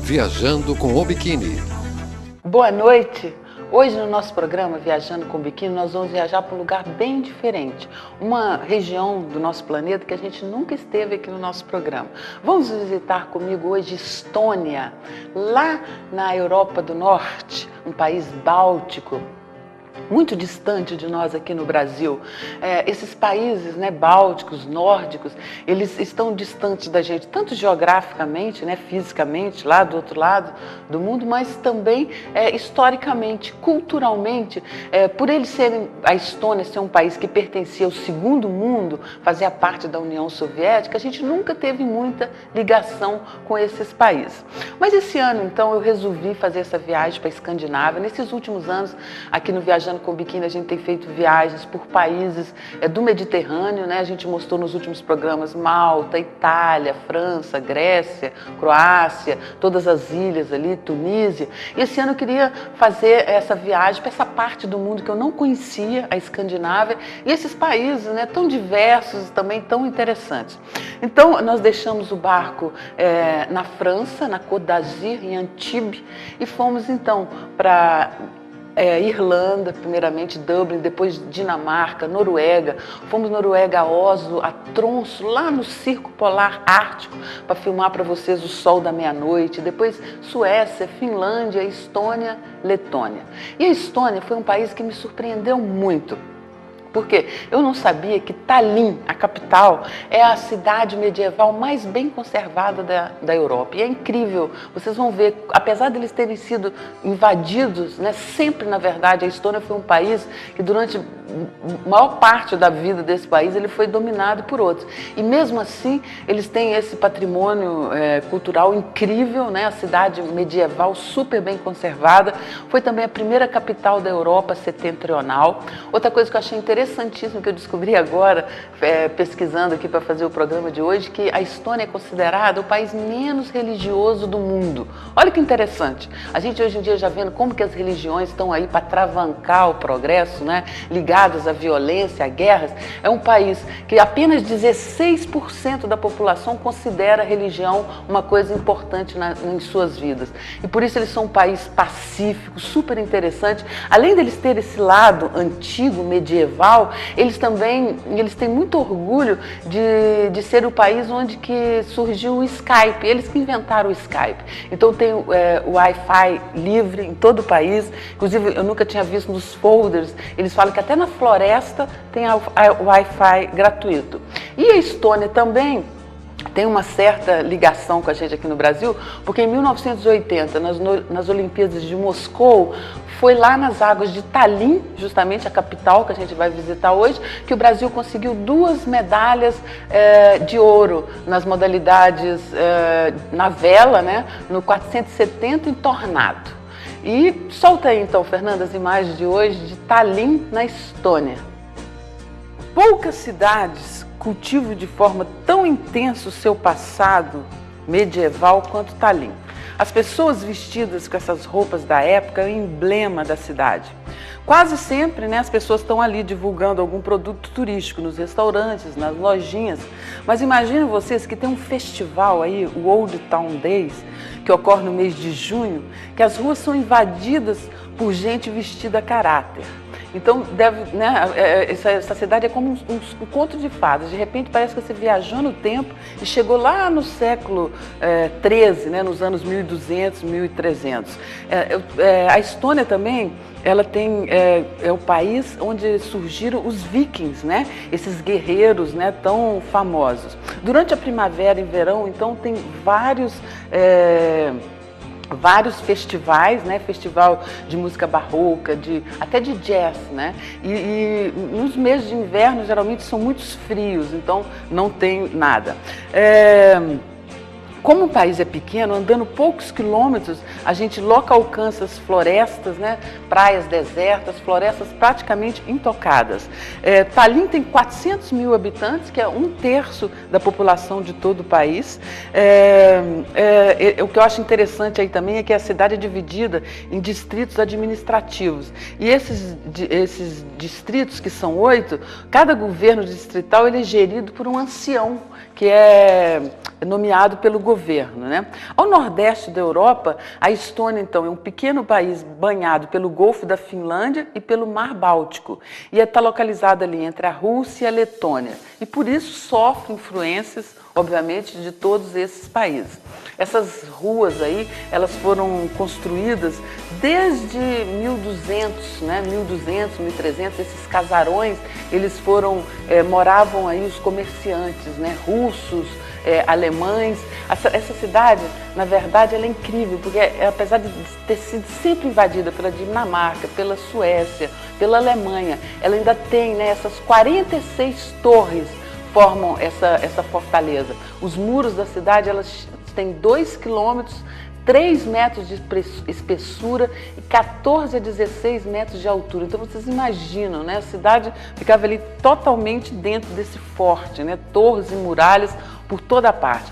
Viajando com o Biquíni. Boa noite! Hoje no nosso programa Viajando com o Biquíni nós vamos viajar para um lugar bem diferente, uma região do nosso planeta que a gente nunca esteve aqui no nosso programa. Vamos visitar comigo hoje Estônia, lá na Europa do Norte, um país báltico, muito distante de nós aqui no Brasil. Esses países, bálticos, nórdicos, eles estão distantes da gente, tanto geograficamente, fisicamente, lá do outro lado do mundo, mas também historicamente, culturalmente, por eles serem, a Estônia ser um país que pertencia ao segundo mundo, fazia parte da União Soviética, a gente nunca teve muita ligação com esses países. Mas esse ano, então, eu resolvi fazer essa viagem para a Escandinávia. Nesses últimos anos, aqui no Viajando com o Biquíni, a gente tem feito viagens por países do Mediterrâneo, A gente mostrou nos últimos programas Malta, Itália, França, Grécia, Croácia, todas as ilhas ali, Tunísia. E esse ano eu queria fazer essa viagem para essa parte do mundo que eu não conhecia, a Escandinávia, e esses países, tão diversos e também tão interessantes. Então, nós deixamos o barco na França, na Côte d'Azur, em Antibes, e fomos então para Irlanda, primeiramente Dublin, depois Dinamarca, Noruega. Fomos Noruega a Oslo, a Tromsø, lá no Circo Polar Ártico, para filmar para vocês o sol da meia-noite. Depois Suécia, Finlândia, Estônia, Letônia. E a Estônia foi um país que me surpreendeu muito. Porque eu não sabia que Tallinn, a capital, é a cidade medieval mais bem conservada da Europa. E é incrível, vocês vão ver, apesar de eles terem sido invadidos, sempre, na verdade, a Estônia foi um país que durante a maior parte da vida desse país ele foi dominado por outros. E mesmo assim, eles têm esse patrimônio cultural incrível, a cidade medieval super bem conservada. Foi também a primeira capital da Europa setentrional. Outra coisa que eu achei interessantíssimo que eu descobri agora, pesquisando aqui para fazer o programa de hoje, que a Estônia é considerada o país menos religioso do mundo. Olha que interessante. A gente hoje em dia já vendo como que as religiões estão aí para travancar o progresso, ligadas à violência, a guerras. É um país que apenas 16% da população considera a religião uma coisa importante em suas vidas. E por isso eles são um país pacífico, super interessante. Além deles terem esse lado antigo, medieval, eles têm muito orgulho de ser o país onde que surgiu o Skype, eles que inventaram o Skype. Então tem o Wi-Fi livre em todo o país, inclusive eu nunca tinha visto nos folders, eles falam que até na floresta tem o Wi-Fi gratuito. E a Estônia também tem uma certa ligação com a gente aqui no Brasil, porque em 1980, nas Olimpíadas de Moscou, foi lá nas águas de Tallinn, justamente a capital que a gente vai visitar hoje, que o Brasil conseguiu 2 medalhas de ouro nas modalidades na vela, no 470 e tornado. E solta aí então, Fernanda, as imagens de hoje de Tallinn, na Estônia. Poucas cidades cultivam de forma tão intensa o seu passado medieval quanto Tallinn. As pessoas vestidas com essas roupas da época é o emblema da cidade. Quase sempre, as pessoas estão ali divulgando algum produto turístico nos restaurantes, nas lojinhas. Mas imaginem vocês que tem um festival aí, o Old Town Days, que ocorre no mês de junho, que as ruas são invadidas por gente vestida a caráter. Então, essa cidade é como um conto de fadas. De repente, parece que você viajou no tempo e chegou lá no século XIII, nos anos 1200, 1300. A Estônia também, ela tem, é o país onde surgiram os vikings, esses guerreiros tão famosos. Durante a primavera e verão, então, tem vários festivais, festival de música barroca, até de jazz, e nos meses de inverno geralmente são muito frios, então não tem nada. Como o país é pequeno, andando poucos quilômetros, a gente logo alcança as florestas, praias desertas, florestas praticamente intocadas. Tallinn tem 400 mil habitantes, que é 1/3 da população de todo o país. O que eu acho interessante aí também é que a cidade é dividida em distritos administrativos. E esses distritos, que são 8, cada governo distrital ele é gerido por um ancião, que é nomeado pelo governo, né? Ao nordeste da Europa, a Estônia, então, é um pequeno país banhado pelo Golfo da Finlândia e pelo Mar Báltico, e está localizado ali entre a Rússia e a Letônia, e por isso sofre influências, obviamente, de todos esses países. Essas ruas aí, elas foram construídas desde 1200, né? 1200, 1300, esses casarões, eles moravam aí os comerciantes, né? Russos, alemães. Essa cidade, na verdade, ela é incrível, porque apesar de ter sido sempre invadida pela Dinamarca, pela Suécia, pela Alemanha, ela ainda tem, né, essas 46 torres formam essa fortaleza. Os muros da cidade, elas têm 2 quilômetros, 3 metros de espessura e 14 a 16 metros de altura. Então vocês imaginam, né? A cidade ficava ali totalmente dentro desse forte, né? Torres e muralhas por toda a parte.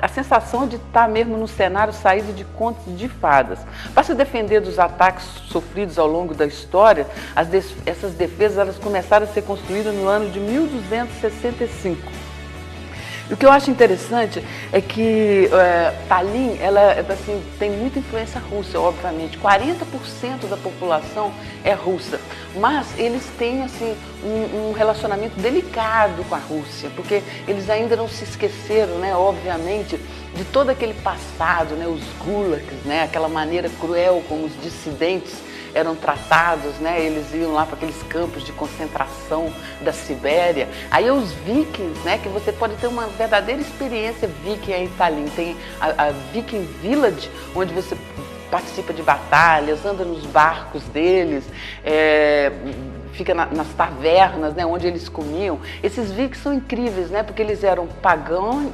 A sensação de estar mesmo no cenário saído de contos de fadas. Para se defender dos ataques sofridos ao longo da história, essas defesas elas começaram a ser construídas no ano de 1265. O que eu acho interessante é que Tallinn, ela assim, tem muita influência russa, obviamente. 40% da população é russa, mas eles têm assim, um relacionamento delicado com a Rússia, porque eles ainda não se esqueceram, né, obviamente, de todo aquele passado, né, os gulags, né, aquela maneira cruel como os dissidentes eram tratados, né? Eles iam lá para aqueles campos de concentração da Sibéria. Aí os vikings, né? Que você pode ter uma verdadeira experiência viking em Tallinn. Tem a Viking Village, onde você participa de batalhas, anda nos barcos deles, fica nas tavernas, né, onde eles comiam. Esses vikings são incríveis, né, porque eles eram pagãos,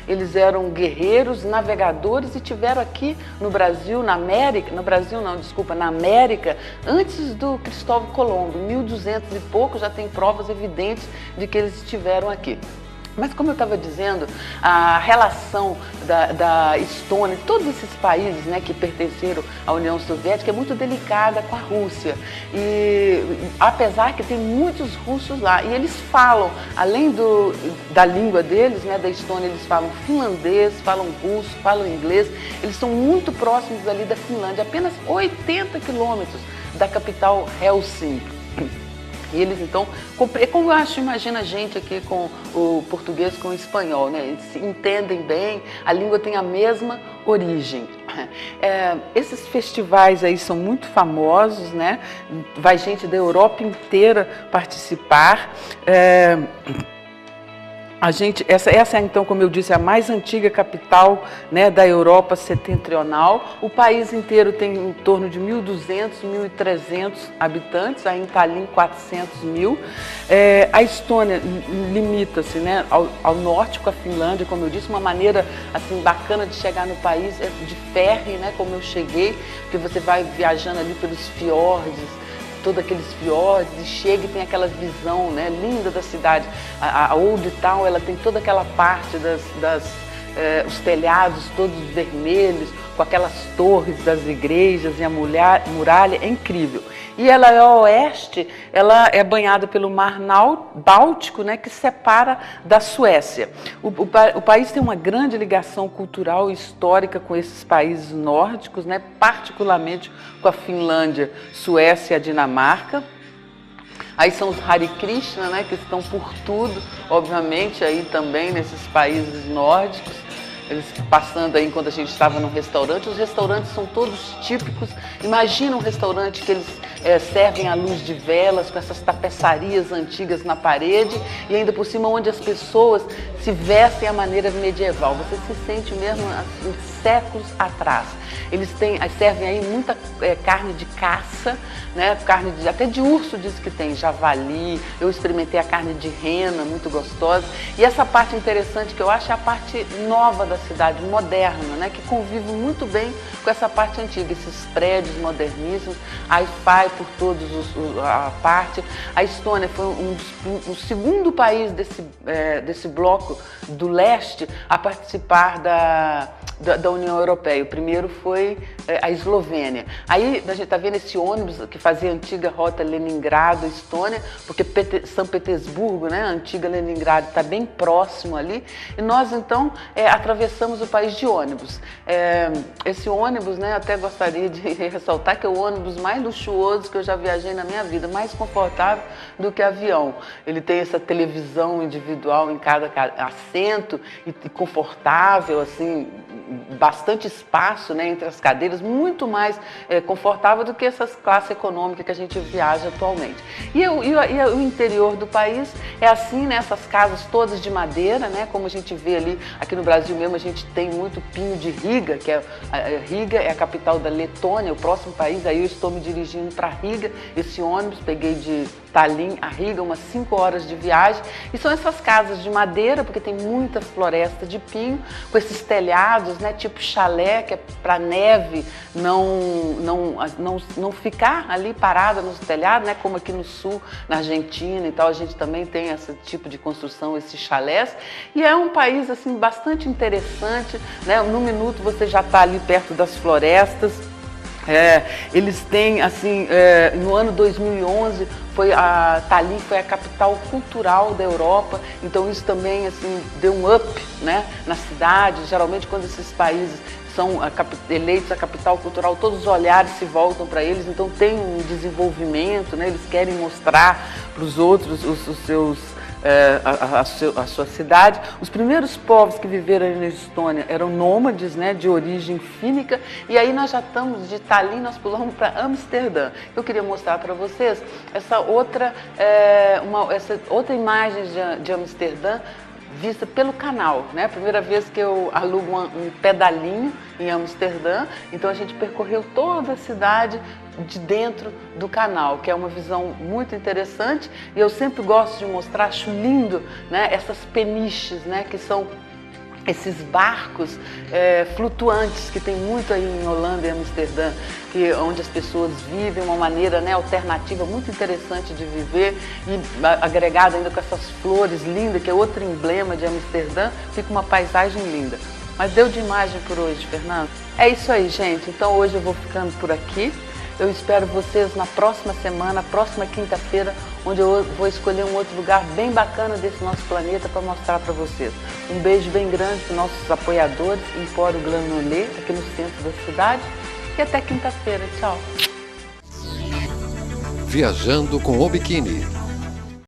eles eram guerreiros, navegadores e tiveram aqui no Brasil, na América, no Brasil não, desculpa, na América, antes do Cristóvão Colombo, em 1200 e pouco já tem provas evidentes de que eles estiveram aqui. Mas como eu estava dizendo, a relação da Estônia, todos esses países, né, que pertenceram à União Soviética, é muito delicada com a Rússia. E apesar que tem muitos russos lá, e eles falam, além da língua deles, né, da Estônia, eles falam finlandês, falam russo, falam inglês, eles são muito próximos ali da Finlândia, apenas 80 quilômetros da capital Helsinki. E eles, então, como eu acho, imagina a gente aqui com o português com o espanhol, né? Eles se entendem bem, a língua tem a mesma origem. Esses festivais aí são muito famosos, né? Vai gente da Europa inteira participar. Essa é, então, como eu disse, a mais antiga capital, né, da Europa setentrional. O país inteiro tem em torno de 1.200, 1.300 habitantes, aí em Tallinn 400 mil. A Estônia limita-se, né, ao norte com a Finlândia, como eu disse, uma maneira assim, bacana de chegar no país é de ferry, né, como eu cheguei, porque você vai viajando ali pelos fiordes, todos aqueles fiordes, e chega e tem aquela visão, né, linda da cidade. A Old Town, ela tem toda aquela parte os telhados todos vermelhos, com aquelas torres das igrejas e a muralha, é incrível. E ela é a oeste, ela é banhada pelo Mar Báltico, né, que separa da Suécia. O país tem uma grande ligação cultural e histórica com esses países nórdicos, né, particularmente com a Finlândia, Suécia e a Dinamarca. Aí são os Hare Krishna, né, que estão por tudo, obviamente, aí também nesses países nórdicos. Eles passando aí enquanto a gente estava no restaurante, os restaurantes são todos típicos. Imagina um restaurante que eles servem à luz de velas, com essas tapeçarias antigas na parede e ainda por cima onde as pessoas se vestem à maneira medieval. Você se sente mesmo assim, séculos atrás. Eles servem aí muita carne de caça, né? Carne até de urso diz que tem, javali. Eu experimentei a carne de rena, muito gostosa. E essa parte interessante que eu acho é a parte nova da cidade, moderna, né? Que convive muito bem com essa parte antiga, esses prédios moderníssimos, Wi-Fi por todos a parte. A Estônia foi o segundo país desse bloco do leste a participar da União Europeia. O primeiro foi a Eslovênia. Aí a gente está vendo esse ônibus que fazia a antiga rota Leningrado, Estônia, porque São Petersburgo, né, a antiga Leningrado, está bem próximo ali. E nós, então, atravessamos o país de ônibus. Esse ônibus, né, até gostaria de ressaltar que é o ônibus mais luxuoso que eu já viajei na minha vida, mais confortável do que avião. Ele tem essa televisão individual em cada assento e confortável, assim, bastante espaço, né, entre as cadeiras, muito mais confortável do que essas classes econômicas que a gente viaja atualmente. E o interior do país é assim, né, essas casas todas de madeira, né, como a gente vê ali, aqui no Brasil mesmo a gente tem muito pinho de Riga, que Riga é a capital da Letônia, o próximo país. Aí eu estou me dirigindo para Riga, esse ônibus, peguei de Tallinn a Riga, umas 5 horas de viagem, e são essas casas de madeira, porque tem muita floresta de pinho, com esses telhados, né, tipo chalé, que é para neve não ficar ali parada nos telhados, né, como aqui no sul, na Argentina e tal, a gente também tem esse tipo de construção, esses chalés, e é um país assim bastante interessante, né, no minuto você já está ali perto das florestas. Eles têm, assim, no ano 2011, Tallinn foi a capital cultural da Europa, então isso também, assim, deu um up, né, na cidade. Geralmente quando esses países são eleitos a capital cultural, todos os olhares se voltam para eles, então tem um desenvolvimento, né, eles querem mostrar para os outros os seus a sua cidade. Os primeiros povos que viveram na Estônia eram nômades, né, de origem fínica, e aí nós já estamos de Tallinn, nós pulamos para Amsterdã. Eu queria mostrar para vocês essa outra imagem de Amsterdã vista pelo canal, né? Primeira vez que eu alugo um pedalinho em Amsterdã, então a gente percorreu toda a cidade de dentro do canal, que é uma visão muito interessante, e eu sempre gosto de mostrar, acho lindo, né, essas peniches, né, que são esses barcos flutuantes que tem muito aí em Holanda e Amsterdã, onde as pessoas vivem uma maneira, né, alternativa, muito interessante de viver, e agregada ainda com essas flores lindas, que é outro emblema de Amsterdã, fica uma paisagem linda. Mas deu de imagem por hoje, Fernando? É isso aí, gente. Então hoje eu vou ficando por aqui. Eu espero vocês na próxima semana, próxima quinta-feira, onde eu vou escolher um outro lugar bem bacana desse nosso planeta para mostrar para vocês. Um beijo bem grande para os nossos apoiadores, Empório Granulé, aqui no centro da cidade. E até quinta-feira. Tchau. Viajando com o Biquíni.